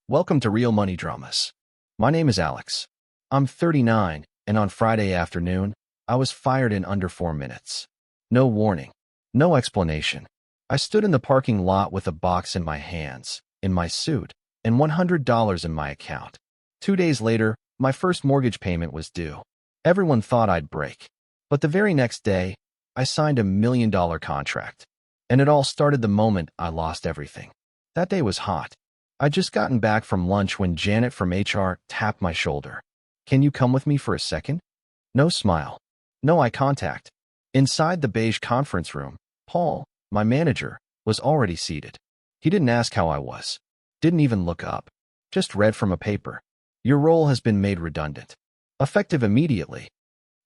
Welcome to Real Money Dramas. My name is Alex. I'm 39, and on Friday afternoon, I was fired in under 4 minutes. No warning. No explanation. I stood in the parking lot with a box in my hands, in my suit, and $100 in my account. 2 days later, my first mortgage payment was due. Everyone thought I'd break. But the very next day, I signed $1 million contract. And it all started the moment I lost everything. That day was hot. I'd just gotten back from lunch when Janet from HR tapped my shoulder. "Can you come with me for a second?" No smile. No eye contact. Inside the beige conference room, Paul, my manager, was already seated. He didn't ask how I was. Didn't even look up. Just read from a paper. "Your role has been made redundant. Effective immediately.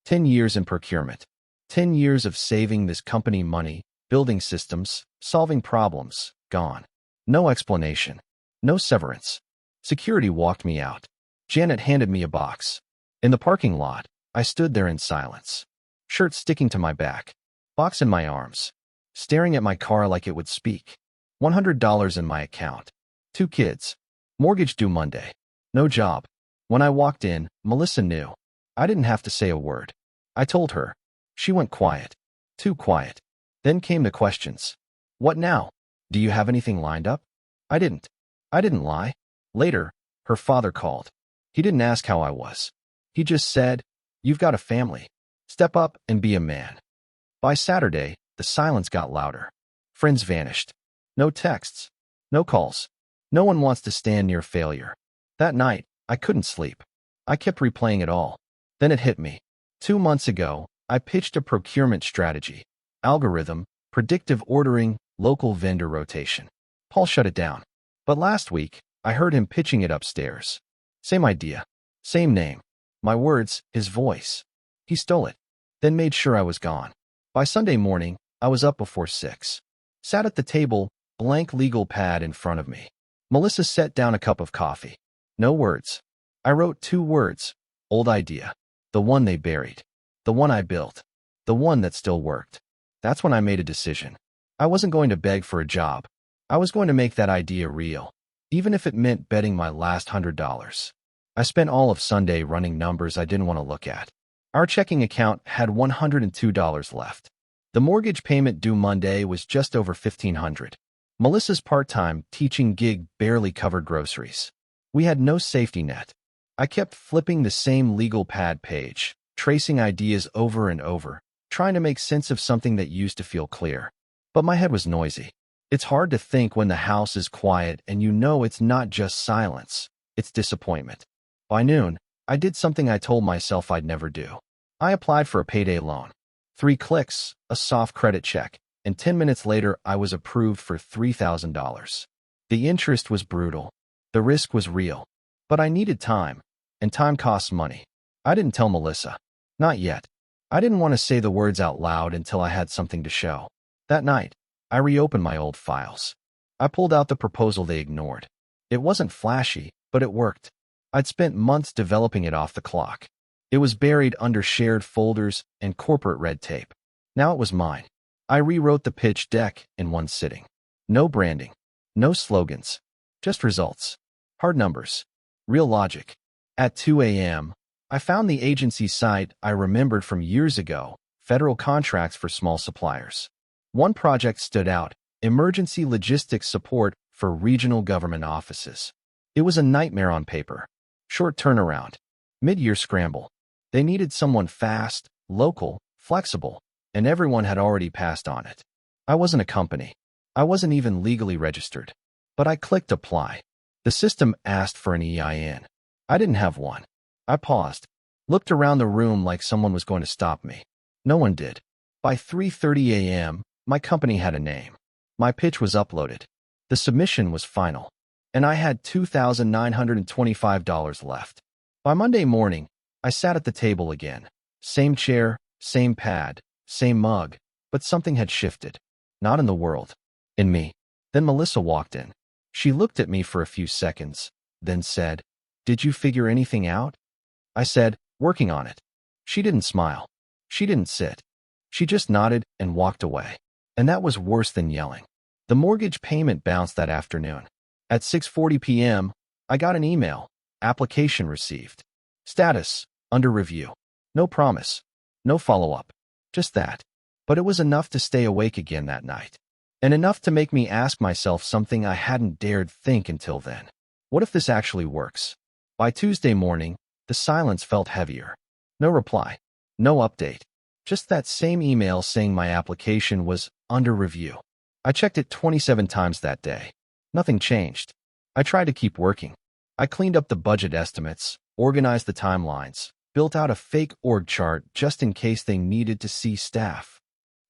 10 years in procurement. 10 years of saving this company money, building systems, solving problems, gone. No explanation. No severance." Security walked me out. Janet handed me a box. In the parking lot, I stood there in silence. Shirt sticking to my back. Box in my arms. Staring at my car like it would speak. $100 in my account. 2 kids. Mortgage due Monday. No job. When I walked in, Melissa knew. I didn't have to say a word. I told her. She went quiet. Too quiet. Then came the questions. "What now? Do you have anything lined up?" I didn't lie. Later, her father called. He didn't ask how I was. He just said, "You've got a family. Step up and be a man." By Saturday, the silence got louder. Friends vanished. No texts. No calls. No one wants to stand near failure. That night, I couldn't sleep. I kept replaying it all. Then it hit me. 2 months ago, I pitched a procurement strategy. Algorithm, predictive ordering, local vendor rotation. Paul shut it down. But last week, I heard him pitching it upstairs. Same idea. Same name. My words, his voice. He stole it. Then made sure I was gone. By Sunday morning, I was up before 6. Sat at the table, blank legal pad in front of me. Melissa set down a cup of coffee. No words. I wrote 2 words. Old idea. The one they buried. The one I built. The one that still worked. That's when I made a decision. I wasn't going to beg for a job. I was going to make that idea real, even if it meant betting my last $100. I spent all of Sunday running numbers I didn't want to look at. Our checking account had $102 left. The mortgage payment due Monday was just over $1,500. Melissa's part-time teaching gig barely covered groceries. We had no safety net. I kept flipping the same legal pad page, tracing ideas over and over, trying to make sense of something that used to feel clear. But my head was noisy. It's hard to think when the house is quiet and you know it's not just silence, it's disappointment. By noon, I did something I told myself I'd never do. I applied for a payday loan. 3 clicks, a soft credit check, and 10 minutes later I was approved for $3,000. The interest was brutal. The risk was real. But I needed time, and time costs money. I didn't tell Melissa. Not yet. I didn't want to say the words out loud until I had something to show. That night, I reopened my old files. I pulled out the proposal they ignored. It wasn't flashy, but it worked. I'd spent months developing it off the clock. It was buried under shared folders and corporate red tape. Now it was mine. I rewrote the pitch deck in one sitting. No branding. No slogans. Just results. Hard numbers. Real logic. At 2 a.m., I found the agency site I remembered from years ago, federal contracts for small suppliers. One project stood out, emergency logistics support for regional government offices. It was a nightmare on paper. Short turnaround. Mid-year scramble. They needed someone fast, local, flexible, and everyone had already passed on it. I wasn't a company. I wasn't even legally registered. But I clicked apply. The system asked for an EIN. I didn't have one. I paused. Looked around the room like someone was going to stop me. No one did. By 3:30 a.m., my company had a name. My pitch was uploaded. The submission was final. And I had $2,925 left. By Monday morning, I sat at the table again. Same chair, same pad, same mug, but something had shifted. Not in the world. In me. Then Melissa walked in. She looked at me for a few seconds, then said, "Did you figure anything out?" I said, "Working on it." She didn't smile. She didn't sit. She just nodded and walked away. And that was worse than yelling. The mortgage payment bounced that afternoon. At 6:40 p.m., I got an email. Application received. Status, under review. No promise. No follow-up. Just that. But it was enough to stay awake again that night. And enough to make me ask myself something I hadn't dared think until then. What if this actually works? By Tuesday morning, the silence felt heavier. No reply. No update. Just that same email saying my application was under review. I checked it 27 times that day. Nothing changed. I tried to keep working. I cleaned up the budget estimates, organized the timelines, built out a fake org chart just in case they needed to see staff.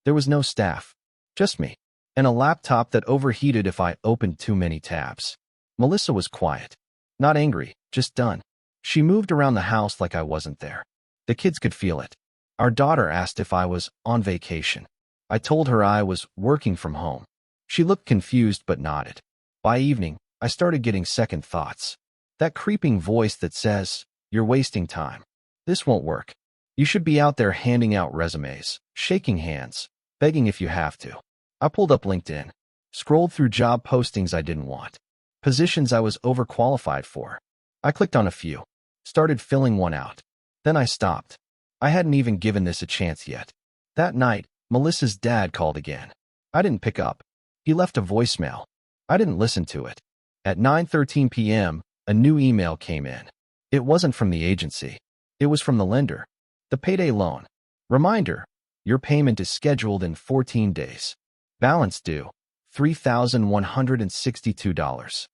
There was no staff. Just me. And a laptop that overheated if I opened too many tabs. Melissa was quiet. Not angry, just done. She moved around the house like I wasn't there. The kids could feel it. Our daughter asked if I was on vacation. I told her I was working from home. She looked confused but nodded. By evening, I started getting second thoughts. That creeping voice that says, "You're wasting time. This won't work. You should be out there handing out resumes, shaking hands, begging if you have to." I pulled up LinkedIn, scrolled through job postings I didn't want, positions I was overqualified for. I clicked on a few, started filling one out. Then I stopped. I hadn't even given this a chance yet. That night, Melissa's dad called again. I didn't pick up. He left a voicemail. I didn't listen to it. At 9:13 p.m., a new email came in. It wasn't from the agency. It was from the lender. The payday loan. Reminder, your payment is scheduled in 14 days. Balance due, $3,162.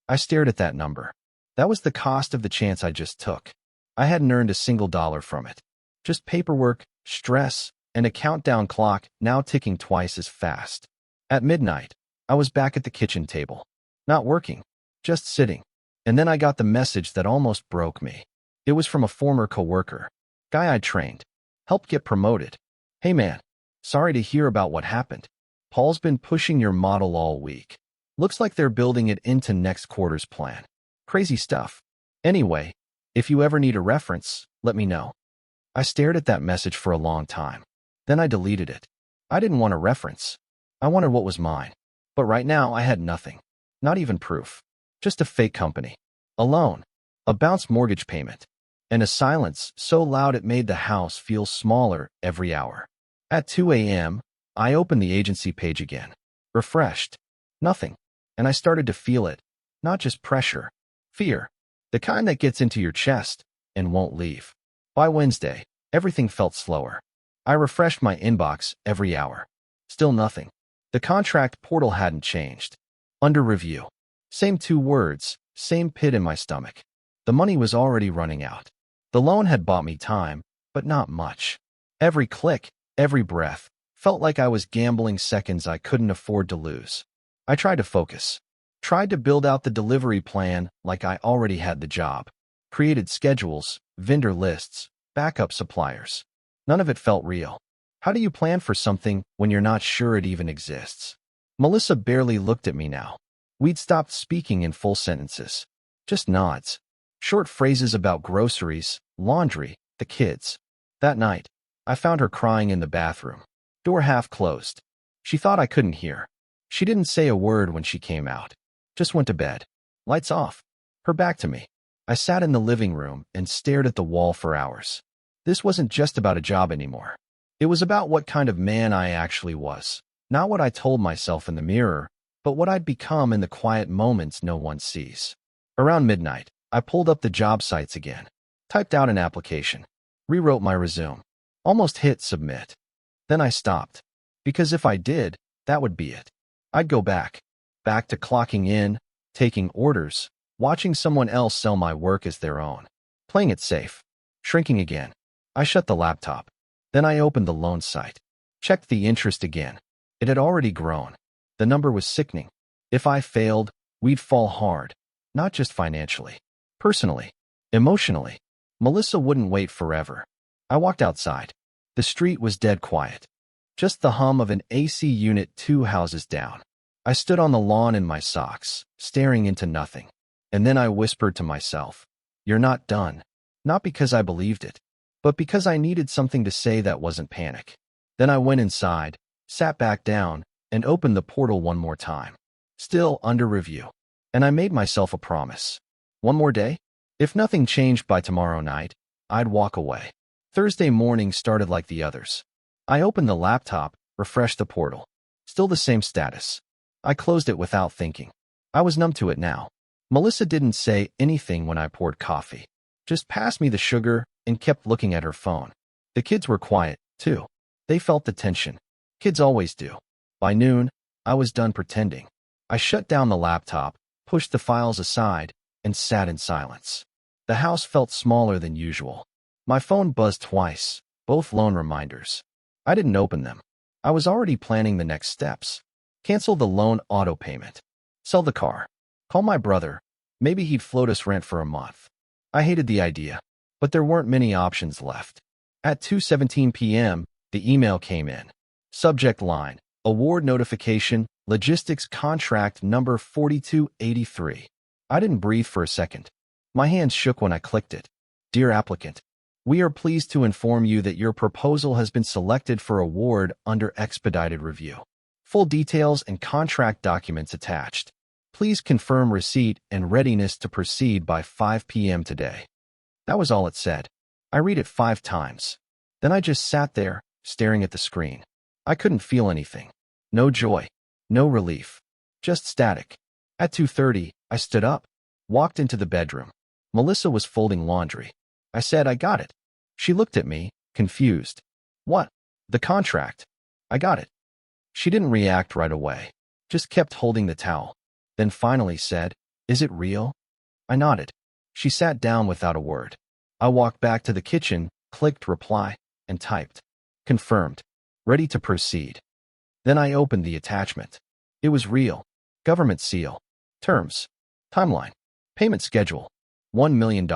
I stared at that number. That was the cost of the chance I just took. I hadn't earned a single dollar from it. Just paperwork, stress, and a countdown clock now ticking twice as fast. At midnight, I was back at the kitchen table. Not working, just sitting. And then I got the message that almost broke me. It was from a former coworker. Guy I trained. Helped get promoted. "Hey man, sorry to hear about what happened. Paul's been pushing your model all week. Looks like they're building it into next quarter's plan. Crazy stuff. Anyway, if you ever need a reference, let me know." I stared at that message for a long time. Then I deleted it. I didn't want a reference. I wanted what was mine. But right now I had nothing. Not even proof. Just a fake company. A loan. A bounced mortgage payment. And a silence so loud it made the house feel smaller every hour. At 2 a.m., I opened the agency page again. Refreshed. Nothing. And I started to feel it. Not just pressure. Fear. The kind that gets into your chest and won't leave. By Wednesday, everything felt slower. I refreshed my inbox every hour. Still nothing. The contract portal hadn't changed. Under review. Same 2 words, same pit in my stomach. The money was already running out. The loan had bought me time, but not much. Every click, every breath, felt like I was gambling seconds I couldn't afford to lose. I tried to focus. Tried to build out the delivery plan like I already had the job. Created schedules, vendor lists, backup suppliers. None of it felt real. How do you plan for something when you're not sure it even exists? Melissa barely looked at me now. We'd stopped speaking in full sentences. Just nods. Short phrases about groceries, laundry, the kids. That night, I found her crying in the bathroom. Door half closed. She thought I couldn't hear. She didn't say a word when she came out. Just went to bed. Lights off. Her back to me. I sat in the living room and stared at the wall for hours. This wasn't just about a job anymore. It was about what kind of man I actually was. Not what I told myself in the mirror, but what I'd become in the quiet moments no one sees. Around midnight, I pulled up the job sites again. Typed out an application. Rewrote my resume. Almost hit submit. Then I stopped. Because if I did, that would be it. I'd go back. Back to clocking in, taking orders, watching someone else sell my work as their own. Playing it safe. Shrinking again. I shut the laptop. Then I opened the loan site. Checked the interest again. It had already grown. The number was sickening. If I failed, we'd fall hard. Not just financially. Personally. Emotionally. Melissa wouldn't wait forever. I walked outside. The street was dead quiet. Just the hum of an AC unit 2 houses down. I stood on the lawn in my socks, staring into nothing. And then I whispered to myself, "You're not done." Not because I believed it, but because I needed something to say that wasn't panic. Then I went inside, sat back down, and opened the portal one more time. Still under review. And I made myself a promise. One more day? If nothing changed by tomorrow night, I'd walk away. Thursday morning started like the others. I opened the laptop, refreshed the portal. Still the same status. I closed it without thinking. I was numb to it now. Melissa didn't say anything when I poured coffee. Just passed me the sugar and kept looking at her phone. The kids were quiet, too. They felt the tension. Kids always do. By noon, I was done pretending. I shut down the laptop, pushed the files aside, and sat in silence. The house felt smaller than usual. My phone buzzed twice, both loan reminders. I didn't open them. I was already planning the next steps. Cancel the loan auto payment. Sell the car. Call my brother. Maybe he'd float us rent for a month. I hated the idea, but there weren't many options left. At 2:17 p.m., the email came in. Subject line, award notification, logistics contract number 4283. I didn't breathe for a second. My hands shook when I clicked it. Dear applicant, we are pleased to inform you that your proposal has been selected for award under expedited review. Full details and contract documents attached. Please confirm receipt and readiness to proceed by 5 p.m. today. That was all it said. I read it 5 times. Then I just sat there, staring at the screen. I couldn't feel anything. No joy. No relief. Just static. At 2:30, I stood up, walked into the bedroom. Melissa was folding laundry. I said, I got it. She looked at me, confused. What? The contract. I got it. She didn't react right away, just kept holding the towel. Then finally said, is it real? I nodded. She sat down without a word. I walked back to the kitchen, clicked reply, and typed. Confirmed. Ready to proceed. Then I opened the attachment. It was real. Government seal. Terms. Timeline. Payment schedule. $1 million.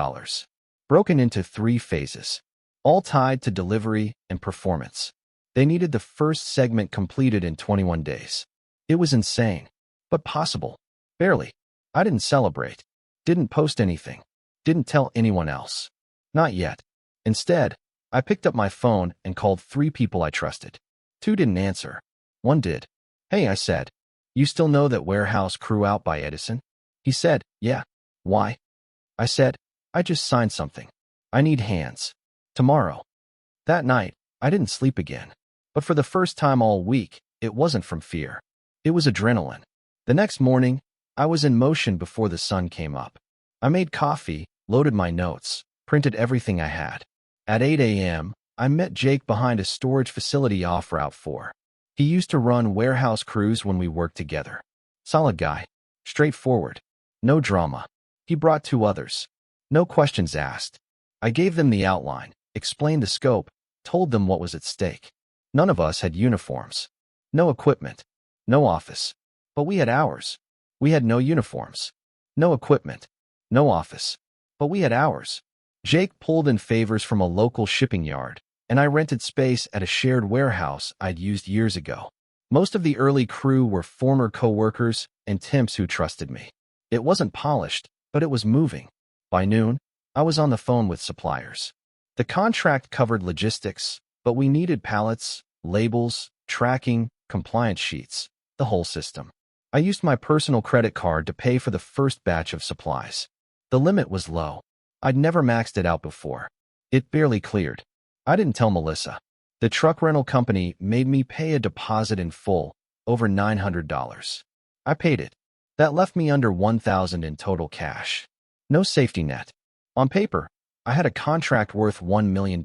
Broken into 3 phases. All tied to delivery and performance. They needed the first segment completed in 21 days. It was insane, but possible. Barely. I didn't celebrate. Didn't post anything. Didn't tell anyone else. Not yet. Instead, I picked up my phone and called 3 people I trusted. 2 didn't answer. 1 did. Hey, I said. You still know that warehouse crew out by Edison? He said, yeah. Why? I said, I just signed something. I need hands. Tomorrow. That night, I didn't sleep again. But for the first time all week, it wasn't from fear. It was adrenaline. The next morning, I was in motion before the sun came up. I made coffee, loaded my notes, printed everything I had. At 8 a.m., I met Jake behind a storage facility off Route 4. He used to run warehouse crews when we worked together. Solid guy. Straightforward. No drama. He brought 2 others. No questions asked. I gave them the outline, explained the scope, told them what was at stake. None of us had uniforms. No equipment. No office. But we had ours. We had no uniforms. No equipment. No office. But we had ours. Jake pulled in favors from a local shipping yard, and I rented space at a shared warehouse I'd used years ago. Most of the early crew were former co-workers and temps who trusted me. It wasn't polished, but it was moving. By noon, I was on the phone with suppliers. The contract covered logistics, but we needed pallets, labels, tracking, compliance sheets, the whole system. I used my personal credit card to pay for the first batch of supplies. The limit was low. I'd never maxed it out before. It barely cleared. I didn't tell Melissa. The truck rental company made me pay a deposit in full, over $900. I paid it. That left me under $1,000 in total cash. No safety net. On paper, I had a contract worth $1 million.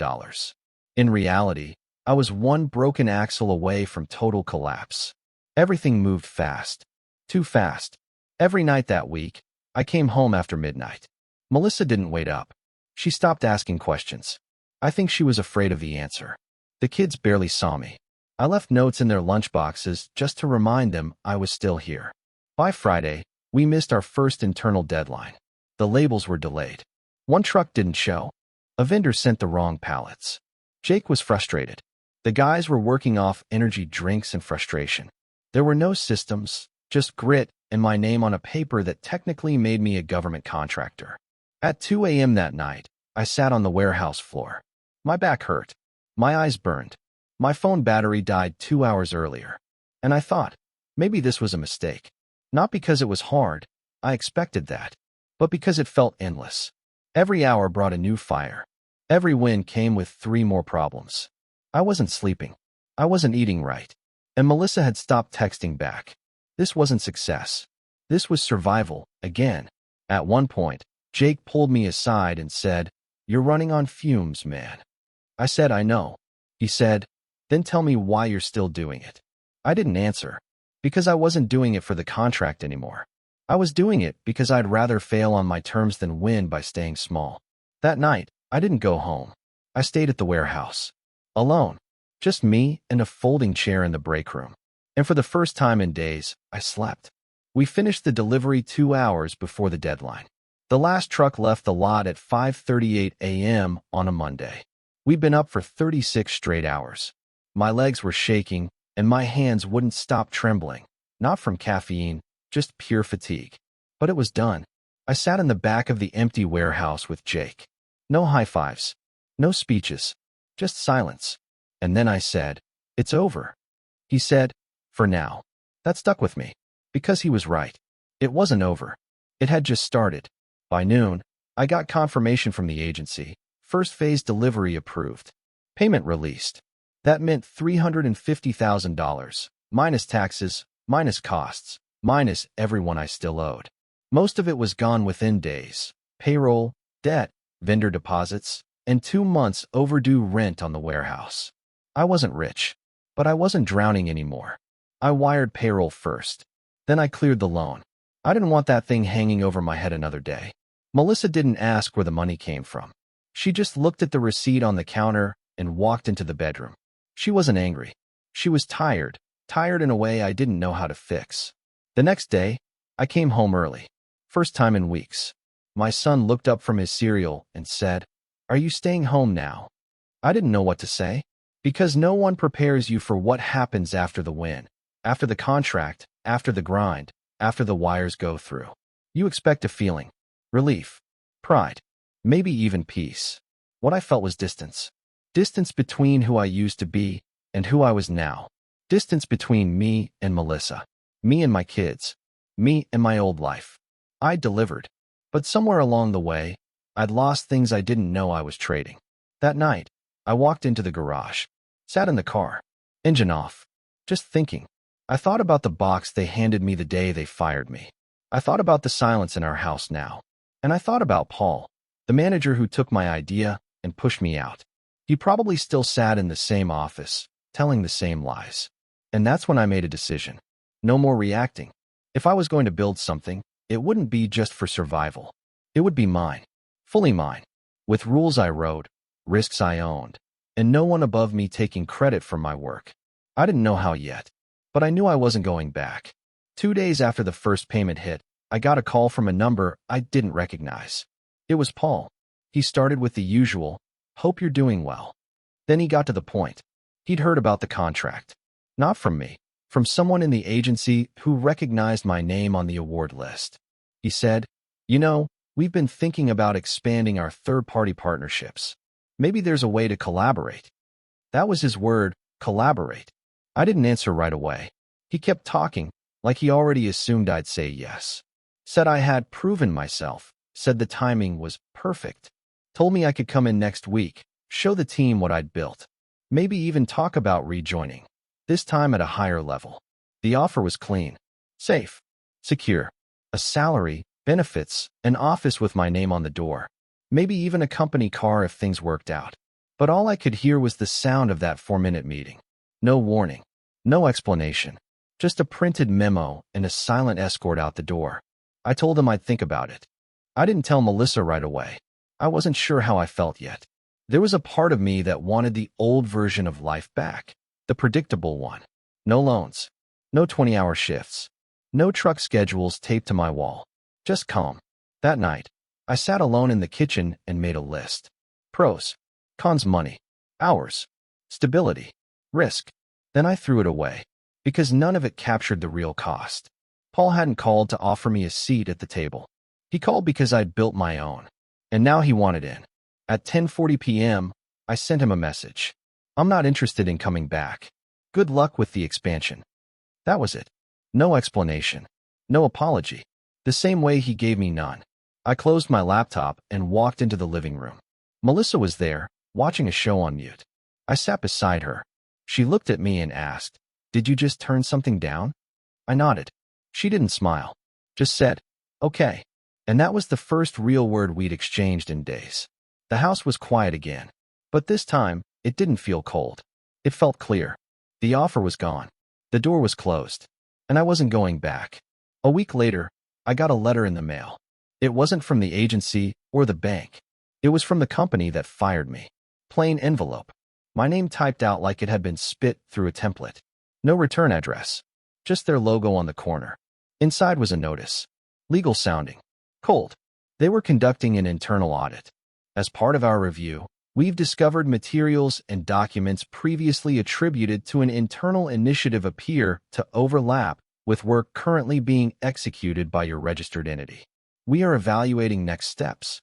In reality, I was one broken axle away from total collapse. Everything moved fast. Too fast. Every night that week, I came home after midnight. Melissa didn't wait up. She stopped asking questions. I think she was afraid of the answer. The kids barely saw me. I left notes in their lunchboxes just to remind them I was still here. By Friday, we missed our first internal deadline. The labels were delayed. One truck didn't show. A vendor sent the wrong pallets. Jake was frustrated. The guys were working off energy drinks and frustration. There were no systems, just grit and my name on a paper that technically made me a government contractor. At 2 a.m. that night, I sat on the warehouse floor. My back hurt. My eyes burned. My phone battery died 2 hours earlier. And I thought, maybe this was a mistake. Not because it was hard. I expected that. but because it felt endless. Every hour brought a new fire. Every win came with 3 more problems. I wasn't sleeping. I wasn't eating right. And Melissa had stopped texting back. This wasn't success. This was survival, again. At one point, Jake pulled me aside and said, "You're running on fumes, man." I said, "I know." He said, "Then tell me why you're still doing it." I didn't answer. Because I wasn't doing it for the contract anymore. I was doing it because I'd rather fail on my terms than win by staying small. That night, I didn't go home. I stayed at the warehouse. Alone. Just me and a folding chair in the break room. And for the first time in days, I slept. We finished the delivery 2 hours before the deadline. The last truck left the lot at 5:38 a.m. on a Monday. We'd been up for 36 straight hours. My legs were shaking, and my hands wouldn't stop trembling. Not from caffeine, just pure fatigue. But it was done. I sat in the back of the empty warehouse with Jake. No high fives. No speeches. Just silence. And then I said, "It's over." He said, "For now." That stuck with me. Because he was right. It wasn't over. It had just started. By noon, I got confirmation from the agency. First phase delivery approved. Payment released. That meant $350,000, minus taxes, minus costs, minus everyone I still owed. Most of it was gone within days. Payroll, debt, vendor deposits, and 2 months overdue rent on the warehouse. I wasn't rich, but I wasn't drowning anymore. I wired payroll first. Then I cleared the loan. I didn't want that thing hanging over my head another day. Melissa didn't ask where the money came from. She just looked at the receipt on the counter and walked into the bedroom. She wasn't angry. She was tired in a way I didn't know how to fix. The next day, I came home early. First time in weeks. My son looked up from his cereal and said, "Are you staying home now?" I didn't know what to say. Because no one prepares you for what happens after the win, after the contract, after the grind, after the wires go through. You expect a feeling. Relief. Pride. Maybe even peace. What I felt was distance. Distance between who I used to be and who I was now. Distance between me and Melissa. Me and my kids. Me and my old life. I delivered. But somewhere along the way, I'd lost things I didn't know I was trading. That night, I walked into the garage. Sat in the car. Engine off. Just thinking. I thought about the box they handed me the day they fired me. I thought about the silence in our house now. And I thought about Paul, the manager who took my idea and pushed me out. He probably still sat in the same office, telling the same lies. And that's when I made a decision. No more reacting. If I was going to build something, it wouldn't be just for survival. It would be mine. Fully mine. With rules I wrote, risks I owned, and no one above me taking credit for my work. I didn't know how yet, but I knew I wasn't going back. 2 days after the first payment hit, I got a call from a number I didn't recognize. It was Paul. He started with the usual, "Hope you're doing well." Then he got to the point. He'd heard about the contract. Not from me, from someone in the agency who recognized my name on the award list. He said, "You know, we've been thinking about expanding our third-party partnerships. Maybe there's a way to collaborate." That was his word, collaborate. I didn't answer right away. He kept talking, like he already assumed I'd say yes. Said I had proven myself, said the timing was perfect. Told me I could come in next week, show the team what I'd built. Maybe even talk about rejoining. This time at a higher level. The offer was clean. Safe. Secure. A salary, benefits, an office with my name on the door. Maybe even a company car if things worked out. But all I could hear was the sound of that 4-minute meeting. No warning. No explanation. Just a printed memo and a silent escort out the door. I told him I'd think about it. I didn't tell Melissa right away. I wasn't sure how I felt yet. There was a part of me that wanted the old version of life back. The predictable one. No loans. No 20-hour shifts. No truck schedules taped to my wall. Just calm. That night, I sat alone in the kitchen and made a list. Pros. Cons: money. Hours. Stability. Risk. Then I threw it away. Because none of it captured the real cost. Paul hadn't called to offer me a seat at the table. He called because I'd built my own. And now he wanted in. At 10:40 p.m., I sent him a message. "I'm not interested in coming back. Good luck with the expansion." That was it. No explanation. No apology. The same way he gave me none. I closed my laptop and walked into the living room. Melissa was there, watching a show on mute. I sat beside her. She looked at me and asked, "Did you just turn something down?" I nodded. She didn't smile, just said, "Okay." And that was the first real word we'd exchanged in days. The house was quiet again, but this time, it didn't feel cold. It felt clear. The offer was gone. The door was closed, and I wasn't going back. A week later, I got a letter in the mail. It wasn't from the agency or the bank. It was from the company that fired me. Plain envelope. My name typed out like it had been spit through a template. No return address. Just their logo on the corner. Inside was a notice. Legal sounding. Cold. They were conducting an internal audit. As part of our review, we've discovered materials and documents previously attributed to an internal initiative appear to overlap with work currently being executed by your registered entity. We are evaluating next steps.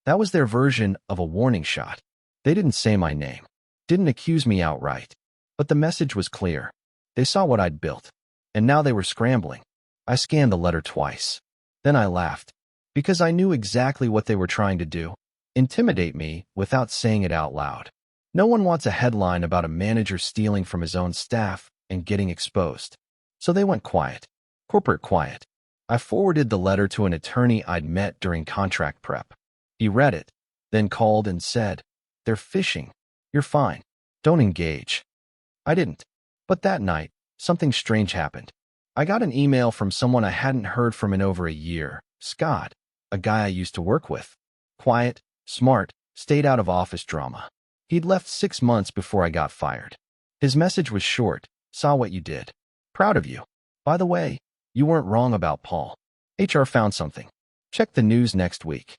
That was their version of a warning shot. They didn't say my name, didn't accuse me outright, but the message was clear. They saw what I'd built, and now they were scrambling. I scanned the letter twice. Then I laughed, because I knew exactly what they were trying to do. Intimidate me without saying it out loud. No one wants a headline about a manager stealing from his own staff and getting exposed. So they went quiet. Corporate quiet. I forwarded the letter to an attorney I'd met during contract prep. He read it, then called and said, "They're fishing. You're fine. Don't engage." I didn't. But that night, something strange happened. I got an email from someone I hadn't heard from in over a year, Scott, a guy I used to work with. Quiet, smart, stayed out of office drama. He'd left 6 months before I got fired. His message was short. "Saw what you did. Proud of you. By the way, you weren't wrong about Paul. HR found something. Check the news next week."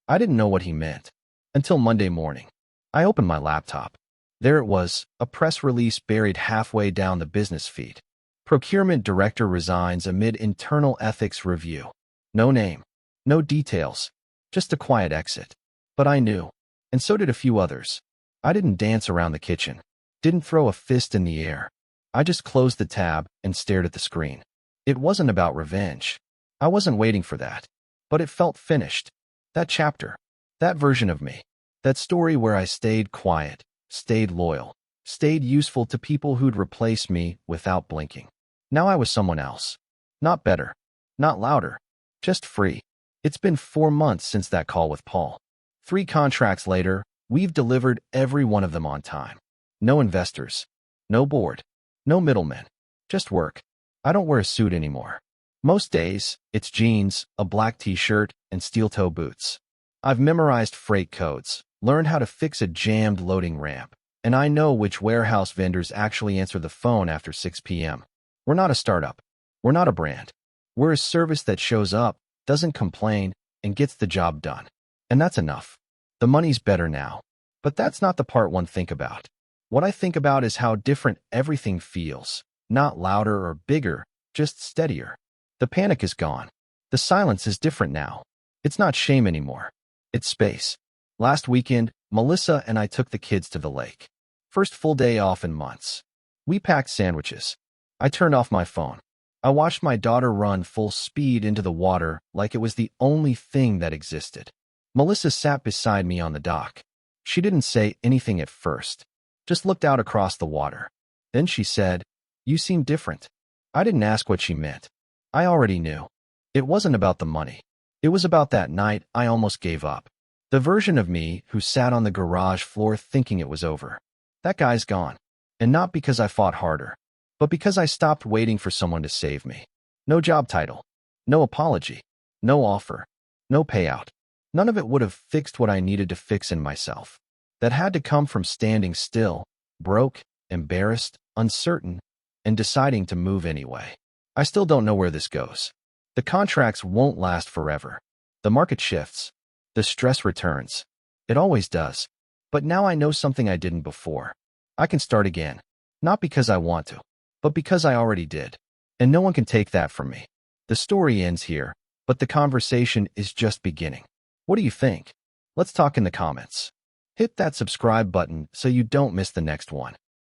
I didn't know what he meant. Until Monday morning. I opened my laptop. There it was, a press release buried halfway down the business feed. Procurement director resigns amid internal ethics review. No name. No details. Just a quiet exit. But I knew. And so did a few others. I didn't dance around the kitchen. Didn't throw a fist in the air. I just closed the tab and stared at the screen. It wasn't about revenge. I wasn't waiting for that. But it felt finished. That chapter. That version of me. That story where I stayed quiet, stayed loyal, stayed useful to people who'd replace me without blinking. Now I was someone else. Not better. Not louder. Just free. It's been 4 months since that call with Paul. 3 contracts later, we've delivered every one of them on time. No investors. No board. No middlemen. Just work. I don't wear a suit anymore. Most days, it's jeans, a black t-shirt, and steel-toe boots. I've memorized freight codes, learned how to fix a jammed loading ramp, and I know which warehouse vendors actually answer the phone after 6 p.m. We're not a startup. We're not a brand. We're a service that shows up, doesn't complain, and gets the job done. And that's enough. The money's better now. But that's not the part one think about. What I think about is how different everything feels. Not louder or bigger, just steadier. The panic is gone. The silence is different now. It's not shame anymore. It's space. Last weekend, Melissa and I took the kids to the lake. First full day off in months. We packed sandwiches. I turned off my phone. I watched my daughter run full speed into the water like it was the only thing that existed. Melissa sat beside me on the dock. She didn't say anything at first, just looked out across the water. Then she said, "You seem different." I didn't ask what she meant. I already knew. It wasn't about the money. It was about that night I almost gave up. The version of me who sat on the garage floor thinking it was over. That guy's gone. And not because I fought harder, but because I stopped waiting for someone to save me. No job title. No apology. No offer. No payout. None of it would have fixed what I needed to fix in myself. That had to come from standing still, broke, embarrassed, uncertain, and deciding to move anyway. I still don't know where this goes. The contracts won't last forever. The market shifts. The stress returns. It always does. But now I know something I didn't before. I can start again. Not because I want to, but because I already did. And no one can take that from me. The story ends here, but the conversation is just beginning. What do you think? Let's talk in the comments. Hit that subscribe button so you don't miss the next one.